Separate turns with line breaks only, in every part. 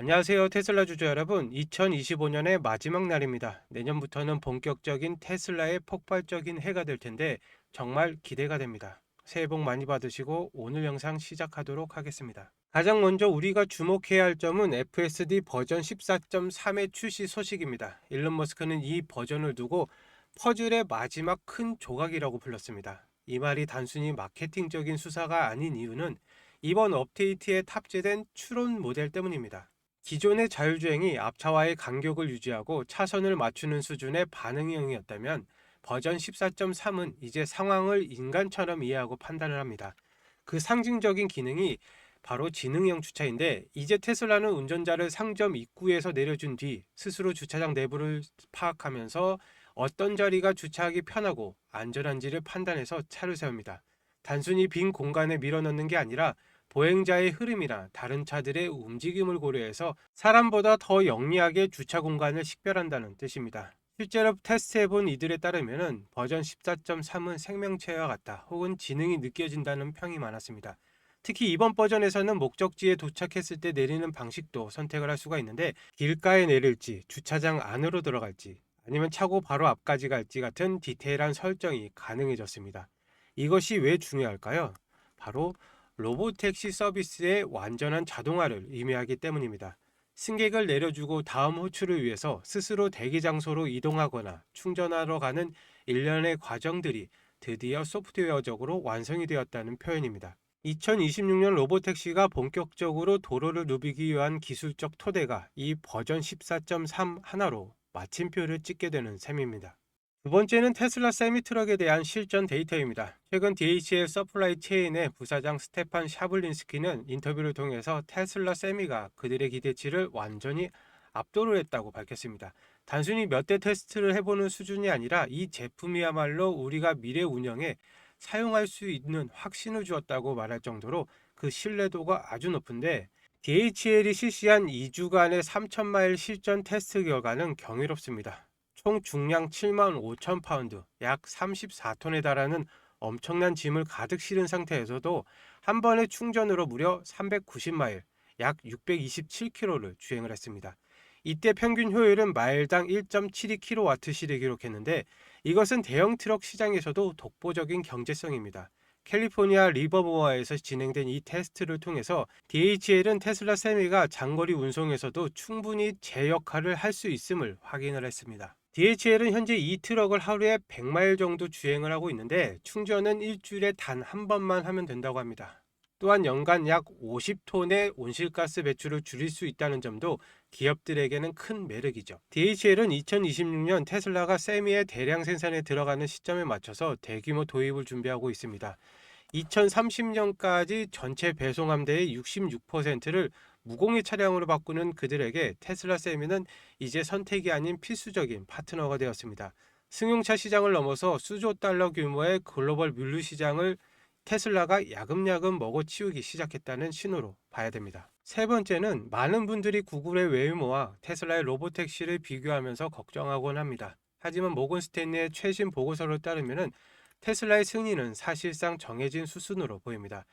안녕하세요. 테슬라 주주 여러분. 2025년의 마지막 날입니다. 내년부터는 본격적인 테슬라의 폭발적인 해가 될 텐데 정말 기대가 됩니다. 새해 복 많이 받으시고 오늘 영상 시작하도록 하겠습니다. 가장 먼저 우리가 주목해야 할 점은 FSD 버전 14.3의 출시 소식입니다. 일론 머스크는 이 버전을 두고 퍼즐의 마지막 큰 조각이라고 불렀습니다. 이 말이 단순히 마케팅적인 수사가 아닌 이유는 이번 업데이트에 탑재된 추론 모델 때문입니다. 기존의 자율주행이 앞차와의 간격을 유지하고 차선을 맞추는 수준의 반응형이었다면 버전 14.3은 이제 상황을 인간처럼 이해하고 판단을 합니다. 그 상징적인 기능이 바로 지능형 주차인데, 이제 테슬라는 운전자를 상점 입구에서 내려준 뒤 스스로 주차장 내부를 파악하면서 어떤 자리가 주차하기 편하고 안전한지를 판단해서 차를 세웁니다. 단순히 빈 공간에 밀어넣는 게 아니라 보행자의 흐름이나 다른 차들의 움직임을 고려해서 사람보다 더 영리하게 주차 공간을 식별한다는 뜻입니다. 실제로 테스트해본 이들에 따르면 버전 14.3은 생명체와 같다 혹은 지능이 느껴진다는 평이 많았습니다. 특히 이번 버전에서는 목적지에 도착했을 때 내리는 방식도 선택을 할 수가 있는데, 길가에 내릴지, 주차장 안으로 들어갈지, 아니면 차고 바로 앞까지 갈지 같은 디테일한 설정이 가능해졌습니다. 이것이 왜 중요할까요? 바로 로보택시 서비스의 완전한 자동화를 의미하기 때문입니다. 승객을 내려주고 다음 호출을 위해서 스스로 대기 장소로 이동하거나 충전하러 가는 일련의 과정들이 드디어 소프트웨어적으로 완성이 되었다는 표현입니다. 2026년 로보택시가 본격적으로 도로를 누비기 위한 기술적 토대가 이 버전 14.3 하나로 마침표를 찍게 되는 셈입니다. 두 번째는 테슬라 세미트럭에 대한 실전 데이터입니다. 최근 DHL 서플라이 체인의 부사장 스테판 샤블린스키는 인터뷰를 통해서 테슬라 세미가 그들의 기대치를 완전히 압도를 했다고 밝혔습니다. 단순히 몇 대 테스트를 해보는 수준이 아니라 이 제품이야말로 우리가 미래 운영에 사용할 수 있는 확신을 주었다고 말할 정도로 그 신뢰도가 아주 높은데, DHL이 실시한 2주간의 3,000마일 실전 테스트 결과는 경이롭습니다. 총 중량 7만 5천 파운드, 약 34톤에 달하는 엄청난 짐을 가득 실은 상태에서도 한 번의 충전으로 무려 390마일, 약 627km를 주행을 했습니다. 이때 평균 효율은 마일당 1.72kWh를 기록했는데, 이것은 대형 트럭 시장에서도 독보적인 경제성입니다. 캘리포니아 리버모어에서 진행된 이 테스트를 통해서 DHL은 테슬라 세미가 장거리 운송에서도 충분히 제 역할을 할 수 있음을 확인을 했습니다. DHL은 현재 이 트럭을 하루에 100마일 정도 주행을 하고 있는데, 충전은 일주일에 단 한 번만 하면 된다고 합니다. 또한 연간 약 50톤의 온실가스 배출을 줄일 수 있다는 점도 기업들에게는 큰 매력이죠. DHL은 2026년 테슬라가 세미의 대량 생산에 들어가는 시점에 맞춰서 대규모 도입을 준비하고 있습니다. 2030년까지 전체 배송함대의 66%를 무공해 차량으로 바꾸는 그들에게 테슬라 세미는 이제 선택이 아닌 필수적인 파트너가 되었습니다. 승용차 시장을 넘어서 수조 달러 규모의 글로벌 물류 시장을 테슬라가 야금야금 먹어치우기 시작했다는 신호로 봐야 됩니다. 세 번째는 많은 분들이 구글의 웨이모와 테슬라의 로보택시를 비교하면서 걱정하곤 합니다. 하지만 모건 스탠리의 최신 보고서를 따르면 테슬라의 승리는 사실상 정해진 수순으로 보입니다.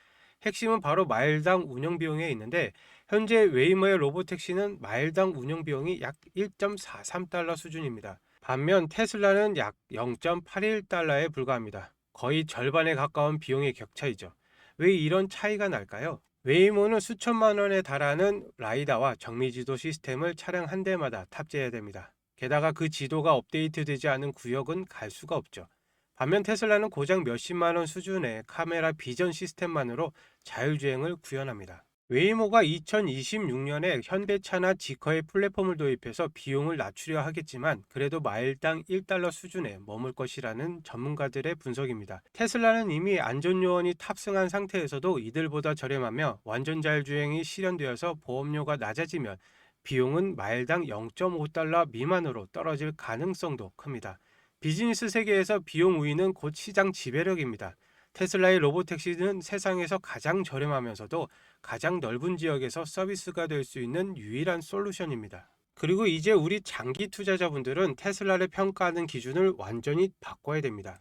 핵심은 바로 마일당 운영 비용에 있는데, 현재 웨이모의 로보택시는 마일당 운영 비용이 약 1.43달러 수준입니다. 반면 테슬라는 약 0.81달러에 불과합니다. 거의 절반에 가까운 비용의 격차이죠. 왜 이런 차이가 날까요? 웨이모는 수천만 원에 달하는 라이다와 정밀지도 시스템을 차량 한 대마다 탑재해야 됩니다. 게다가 그 지도가 업데이트되지 않은 구역은 갈 수가 없죠. 반면 테슬라는 고작 몇십만 원 수준의 카메라 비전 시스템만으로 자율주행을 구현합니다. 웨이모가 2026년에 현대차나 지커의 플랫폼을 도입해서 비용을 낮추려 하겠지만 그래도 마일당 1달러 수준에 머물 것이라는 전문가들의 분석입니다. 테슬라는 이미 안전요원이 탑승한 상태에서도 이들보다 저렴하며 완전 자율주행이 실현되어서 보험료가 낮아지면 비용은 마일당 0.5달러 미만으로 떨어질 가능성도 큽니다. 비즈니스 세계에서 비용 우위는 곧 시장 지배력입니다. 테슬라의 로보택시는 세상에서 가장 저렴하면서도 가장 넓은 지역에서 서비스가 될 수 있는 유일한 솔루션입니다. 그리고 이제 우리 장기 투자자분들은 테슬라를 평가하는 기준을 완전히 바꿔야 됩니다.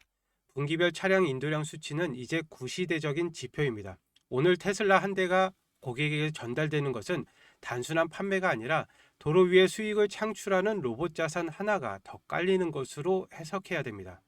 분기별 차량 인도량 수치는 이제 구시대적인 지표입니다. 오늘 테슬라 한 대가 고객에게 전달되는 것은 단순한 판매가 아니라 도로 위에 수익을 창출하는 로봇 자산 하나가 더 깔리는 것으로 해석해야 됩니다.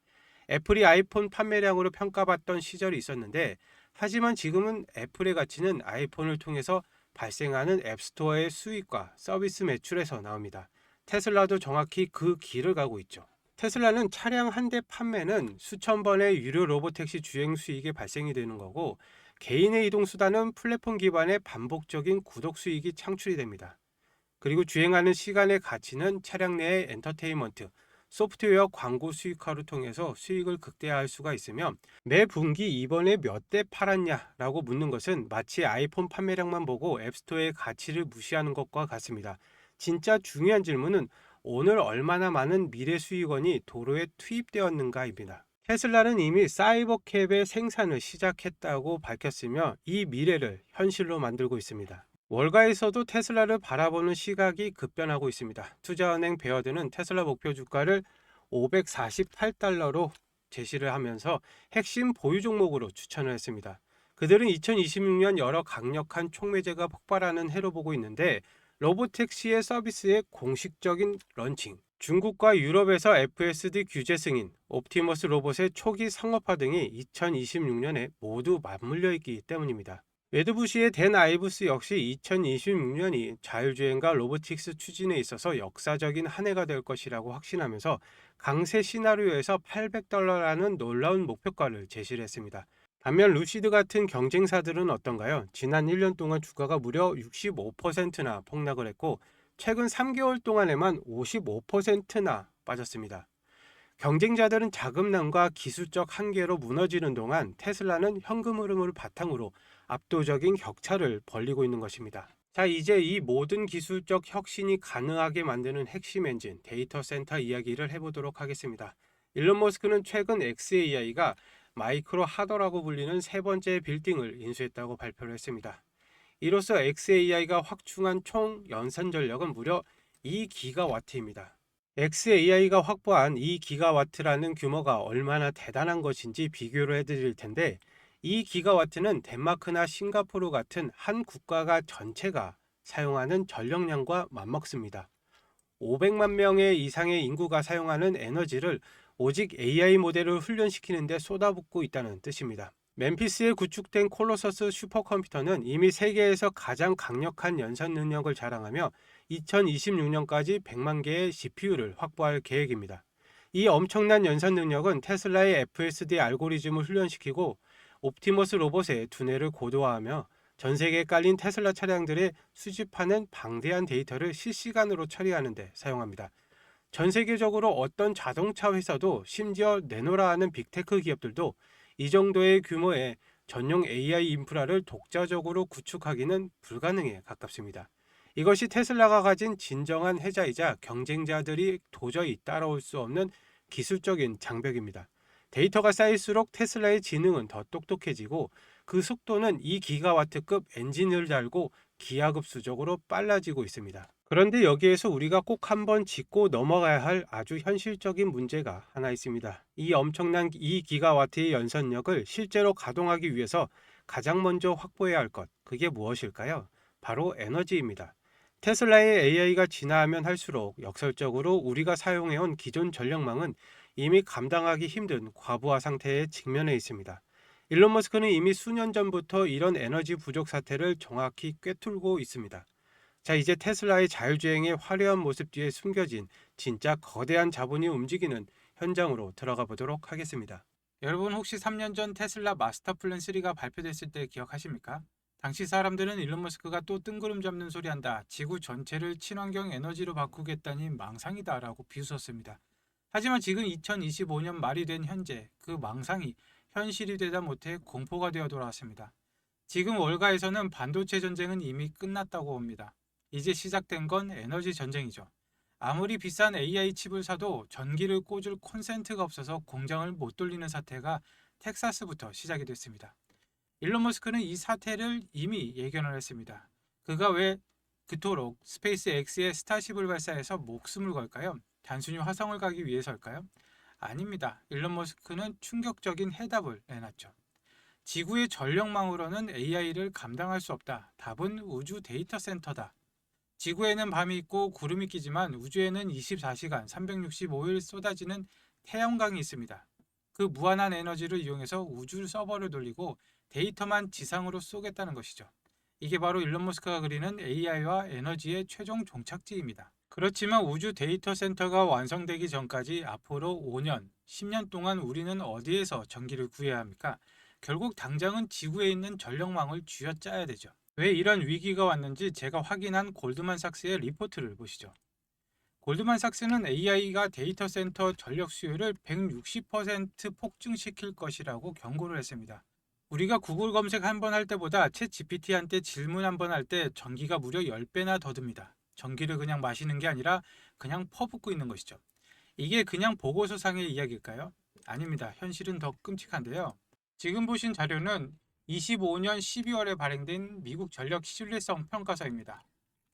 애플이 아이폰 판매량으로 평가받던 시절이 있었는데, 하지만 지금은 애플의 가치는 아이폰을 통해서 발생하는 앱스토어의 수익과 서비스 매출에서 나옵니다. 테슬라도 정확히 그 길을 가고 있죠. 테슬라는 차량 한 대 판매는 수천 번의 유료 로보택시 주행 수익이 발생이 되는 거고, 개인의 이동 수단은 플랫폼 기반의 반복적인 구독 수익이 창출이 됩니다. 그리고 주행하는 시간의 가치는 차량 내의 엔터테인먼트, 소프트웨어 광고 수익화를 통해서 수익을 극대화할 수가 있으며, 매 분기 이번에 몇 대 팔았냐라고 묻는 것은 마치 아이폰 판매량만 보고 앱스토어의 가치를 무시하는 것과 같습니다. 진짜 중요한 질문은 오늘 얼마나 많은 미래 수익원이 도로에 투입되었는가입니다. 테슬라는 이미 사이버캡의 생산을 시작했다고 밝혔으며 이 미래를 현실로 만들고 있습니다. 월가에서도 테슬라를 바라보는 시각이 급변하고 있습니다. 투자은행 베어드는 테슬라 목표 주가를 548달러로 제시를 하면서 핵심 보유 종목으로 추천을 했습니다. 그들은 2026년 여러 강력한 촉매제가 폭발하는 해로 보고 있는데, 로보택시의 서비스의 공식적인 런칭, 중국과 유럽에서 FSD 규제 승인, 옵티머스 로봇의 초기 상업화 등이 2026년에 모두 맞물려 있기 때문입니다. 웨드부시의 댄 아이브스 역시 2026년이 자율주행과 로보틱스 추진에 있어서 역사적인 한 해가 될 것이라고 확신하면서 강세 시나리오에서 $800라는 놀라운 목표가를 제시를 했습니다. 반면 루시드 같은 경쟁사들은 어떤가요? 지난 1년 동안 주가가 무려 65%나 폭락을 했고, 최근 3개월 동안에만 55%나 빠졌습니다. 경쟁자들은 자금난과 기술적 한계로 무너지는 동안 테슬라는 현금 흐름을 바탕으로 압도적인 격차를 벌리고 있는 것입니다. 자, 이제 이 모든 기술적 혁신이 가능하게 만드는 핵심 엔진, 데이터 센터 이야기를 해보도록 하겠습니다. 일론 머스크는 최근 xAI가 마이크로 하더라고 불리는 세 번째 빌딩을 인수했다고 발표를 했습니다. 이로써 xAI가 확충한 총 연산 전력은 무려 2기가와트입니다. xAI가 확보한 2기가와트라는 규모가 얼마나 대단한 것인지 비교를 해드릴 텐데, 2기가와트는 덴마크나 싱가포르 같은 한 국가가 전체가 사용하는 전력량과 맞먹습니다. 500만 명의 이상의 인구가 사용하는 에너지를 오직 AI 모델을 훈련시키는 데 쏟아붓고 있다는 뜻입니다. 멤피스에 구축된 콜로서스 슈퍼컴퓨터는 이미 세계에서 가장 강력한 연산 능력을 자랑하며 2026년까지 100만 개의 CPU를 확보할 계획입니다. 이 엄청난 연산 능력은 테슬라의 FSD 알고리즘을 훈련시키고 옵티머스 로봇의 두뇌를 고도화하며 전 세계에 깔린 테슬라 차량들의 수집하는 방대한 데이터를 실시간으로 처리하는 데 사용합니다. 전 세계적으로 어떤 자동차 회사도, 심지어 네노라하는 빅테크 기업들도 이 정도의 규모의 전용 AI 인프라를 독자적으로 구축하기는 불가능에 가깝습니다. 이것이 테슬라가 가진 진정한 혜자이자 경쟁자들이 도저히 따라올 수 없는 기술적인 장벽입니다. 데이터가 쌓일수록 테슬라의 지능은 더 똑똑해지고, 그 속도는 2기가와트급 엔진을 달고 기하급수적으로 빨라지고 있습니다. 그런데 여기에서 우리가 꼭 한번 짚고 넘어가야 할 아주 현실적인 문제가 하나 있습니다. 이 엄청난 2기가와트의 연산력을 실제로 가동하기 위해서 가장 먼저 확보해야 할 것, 그게 무엇일까요? 바로 에너지입니다. 테슬라의 AI가 진화하면 할수록 역설적으로 우리가 사용해온 기존 전력망은 이미 감당하기 힘든 과부하 상태에 직면해 있습니다. 일론 머스크는 이미 수년 전부터 이런 에너지 부족 사태를 정확히 꿰뚫고 있습니다. 자, 이제 테슬라의 자율주행의 화려한 모습 뒤에 숨겨진 진짜 거대한 자본이 움직이는 현장으로 들어가 보도록 하겠습니다. 여러분, 혹시 3년 전 테슬라 마스터 플랜 3가 발표됐을 때 기억하십니까? 당시 사람들은 일론 머스크가 또 뜬구름 잡는 소리 한다, 지구 전체를 친환경 에너지로 바꾸겠다니 망상이다 라고 비웃었습니다. 하지만 지금 2025년 말이 된 현재, 그 망상이 현실이 되다 못해 공포가 되어 돌아왔습니다. 지금 월가에서는 반도체 전쟁은 이미 끝났다고 봅니다. 이제 시작된 건 에너지 전쟁이죠. 아무리 비싼 AI 칩을 사도 전기를 꽂을 콘센트가 없어서 공장을 못 돌리는 사태가 텍사스부터 시작이 됐습니다. 일론 머스크는 이 사태를 이미 예견을 했습니다. 그가 왜 그토록 스페이스 X의 스타쉽을 발사해서 목숨을 걸까요? 단순히 화성을 가기 위해서일까요? 아닙니다. 일론 머스크는 충격적인 해답을 내놨죠. 지구의 전력망으로는 AI를 감당할 수 없다. 답은 우주 데이터 센터다.
지구에는 밤이 있고 구름이 끼지만 우주에는 24시간 365일 쏟아지는 태양광이 있습니다. 그 무한한 에너지를 이용해서 우주 서버를 돌리고 데이터만 지상으로 쏘겠다는 것이죠. 이게 바로 일론 머스크가 그리는 AI와 에너지의 최종 종착지입니다. 그렇지만 우주 데이터 센터가 완성되기 전까지 앞으로 5년, 10년 동안 우리는 어디에서 전기를 구해야 합니까? 결국 당장은 지구에 있는 전력망을 쥐어짜야 되죠. 왜 이런 위기가 왔는지 제가 확인한 골드만삭스의 리포트를 보시죠. 골드만삭스는 AI가 데이터 센터 전력 수요를 160% 폭증시킬 것이라고 경고를 했습니다. 우리가 구글 검색 한 번 할 때보다 챗 GPT한테 질문 한 번 할 때 전기가 무려 10배나 더 듭니다. 전기를 그냥 마시는 게 아니라 그냥 퍼붓고 있는 것이죠. 이게 그냥 보고서상의 이야기일까요? 아닙니다. 현실은 더 끔찍한데요. 지금 보신 자료는 25년 12월에 발행된 미국 전력 신뢰성 평가서입니다.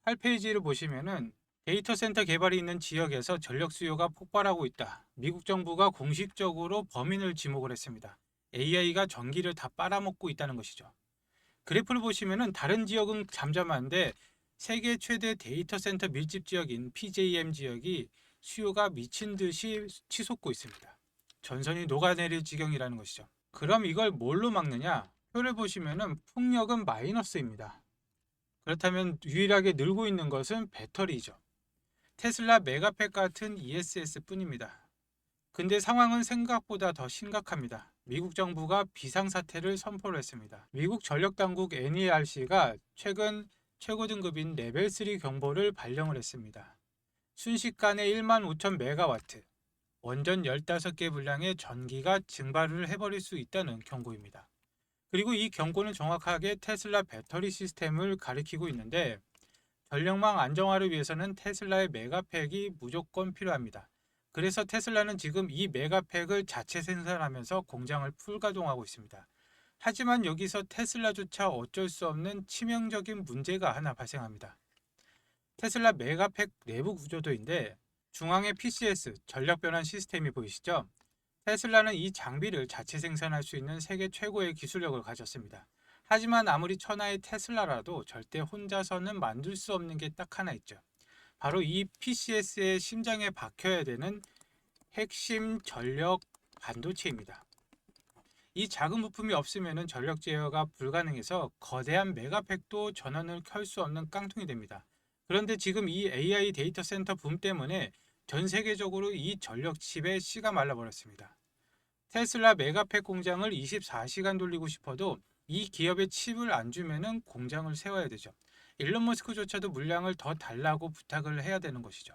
8페이지를 보시면은 데이터 센터 개발이 있는 지역에서 전력 수요가 폭발하고 있다. 미국 정부가 공식적으로 범인을 지목을 했습니다. AI가 전기를 다 빨아먹고 있다는 것이죠. 그래프를 보시면은 다른 지역은 잠잠한데 세계 최대 데이터 센터 밀집 지역인 PJM 지역이 수요가 미친 듯이 치솟고 있습니다. 전선이 녹아내릴 지경이라는 것이죠. 그럼 이걸 뭘로 막느냐? 표를 보시면은 풍력은 마이너스입니다. 그렇다면 유일하게 늘고 있는 것은 배터리죠. 테슬라 메가팩 같은 ESS 뿐입니다. 근데 상황은 생각보다 더 심각합니다. 미국 정부가 비상사태를 선포를 했습니다. 미국 전력당국 NERC가 최근 최고 등급인 레벨 3 경보를 발령을 했습니다. 순식간에 1만 5천 메가와트, 원전 15개 분량의 전기가 증발을 해버릴 수 있다는 경고입니다. 그리고 이 경고는 정확하게 테슬라 배터리 시스템을 가리키고 있는데 전력망 안정화를 위해서는 테슬라의 메가팩이 무조건 필요합니다. 그래서 테슬라는 지금 이 메가팩을 자체 생산하면서 공장을 풀가동하고 있습니다. 하지만 여기서 테슬라조차 어쩔 수 없는 치명적인 문제가 하나 발생합니다. 테슬라 메가팩 내부 구조도인데 중앙에 PCS 전력 변환 시스템이 보이시죠? 테슬라는 이 장비를 자체 생산할 수 있는 세계 최고의 기술력을 가졌습니다. 하지만 아무리 천하의 테슬라라도 절대 혼자서는 만들 수 없는 게 딱 하나 있죠. 바로 이 PCS의 심장에 박혀야 되는 핵심 전력 반도체입니다. 이 작은 부품이 없으면 전력 제어가 불가능해서 거대한 메가팩도 전원을 켤 수 없는 깡통이 됩니다. 그런데 지금 이 AI 데이터 센터 붐 때문에 전 세계적으로 이 전력 칩의 씨가 말라버렸습니다. 테슬라 메가팩 공장을 24시간 돌리고 싶어도 이 기업의 칩을 안 주면은 공장을 세워야 되죠. 일론 머스크조차도 물량을 더 달라고 부탁을 해야 되는 것이죠.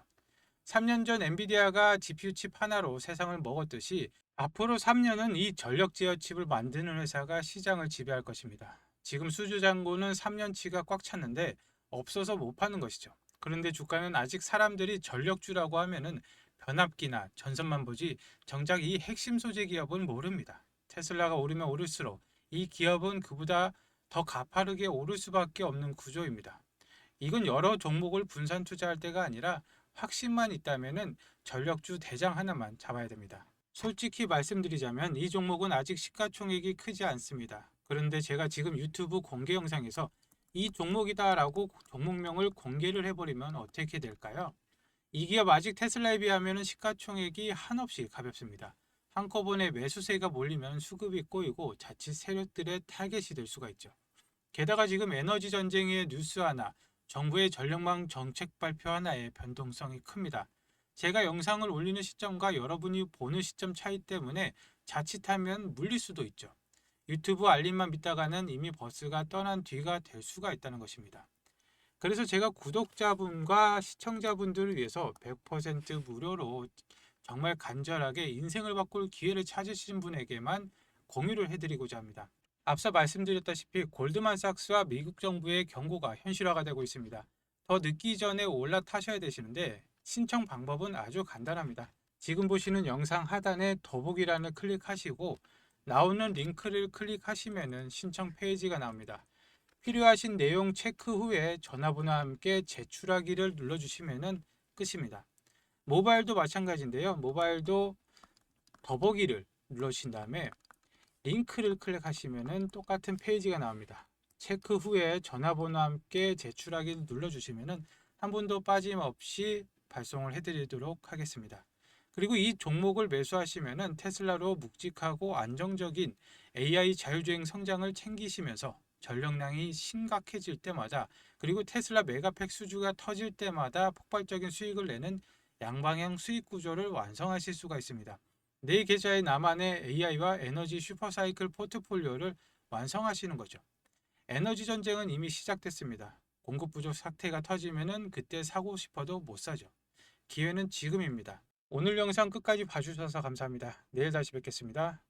3년 전 엔비디아가 GPU 칩 하나로 세상을 먹었듯이 앞으로 3년은 이 전력 제어 칩을 만드는 회사가 시장을 지배할 것입니다. 지금 수주 잔고는 3년치가 꽉 찼는데 없어서 못 파는 것이죠. 그런데 주가는 아직 사람들이 전력주라고 하면은 변압기나 전선만 보지 정작 이 핵심 소재 기업은 모릅니다. 테슬라가 오르면 오를수록 이 기업은 그보다 더 가파르게 오를 수밖에 없는 구조입니다. 이건 여러 종목을 분산 투자할 때가 아니라 확신만 있다면은 전력주 대장 하나만 잡아야 됩니다. 솔직히 말씀드리자면 이 종목은 아직 시가총액이 크지 않습니다. 그런데 제가 지금 유튜브 공개 영상에서 이 종목이다라고 종목명을 공개를 해버리면 어떻게 될까요? 이 기업 아직 테슬라에 비하면 시가총액이 한없이 가볍습니다. 한꺼번에 매수세가 몰리면 수급이 꼬이고 자칫 세력들의 타겟이 될 수가 있죠. 게다가 지금 에너지 전쟁의 뉴스 하나, 정부의 전력망 정책 발표 하나의 변동성이 큽니다. 제가 영상을 올리는 시점과 여러분이 보는 시점 차이 때문에 자칫하면 물릴 수도 있죠. 유튜브 알림만 믿다가는 이미 버스가 떠난 뒤가 될 수가 있다는 것입니다. 그래서 제가 구독자분과 시청자분들을 위해서 100% 무료로 정말 간절하게 인생을 바꿀 기회를 찾으신 분에게만 공유를 해드리고자 합니다. 앞서 말씀드렸다시피 골드만삭스와 미국 정부의 경고가 현실화가 되고 있습니다. 더 늦기 전에 올라타셔야 되시는데 신청 방법은 아주 간단합니다. 지금 보시는 영상 하단에 더보기란을 클릭하시고 나오는 링크를 클릭하시면 신청 페이지가 나옵니다. 필요하신 내용 체크 후에 전화번호와 함께 제출하기를 눌러주시면 끝입니다. 모바일도 마찬가지인데요. 모바일도 더보기를 눌러주신 다음에 링크를 클릭하시면 똑같은 페이지가 나옵니다. 체크 후에 전화번호와 함께 제출하기를 눌러주시면 한 분도 빠짐없이 발송을 해드리도록 하겠습니다. 그리고 이 종목을 매수하시면은 테슬라로 묵직하고 안정적인 AI 자율주행 성장을 챙기시면서 전력량이 심각해질 때마다, 그리고 테슬라 메가팩 수주가 터질 때마다 폭발적인 수익을 내는 양방향 수익 구조를 완성하실 수가 있습니다. 내 계좌에 나만의 AI와 에너지 슈퍼사이클 포트폴리오를 완성하시는 거죠. 에너지 전쟁은 이미 시작됐습니다. 공급 부족 사태가 터지면은 그때 사고 싶어도 못 사죠. 기회는 지금입니다. 오늘 영상 끝까지 봐주셔서 감사합니다. 내일 다시 뵙겠습니다.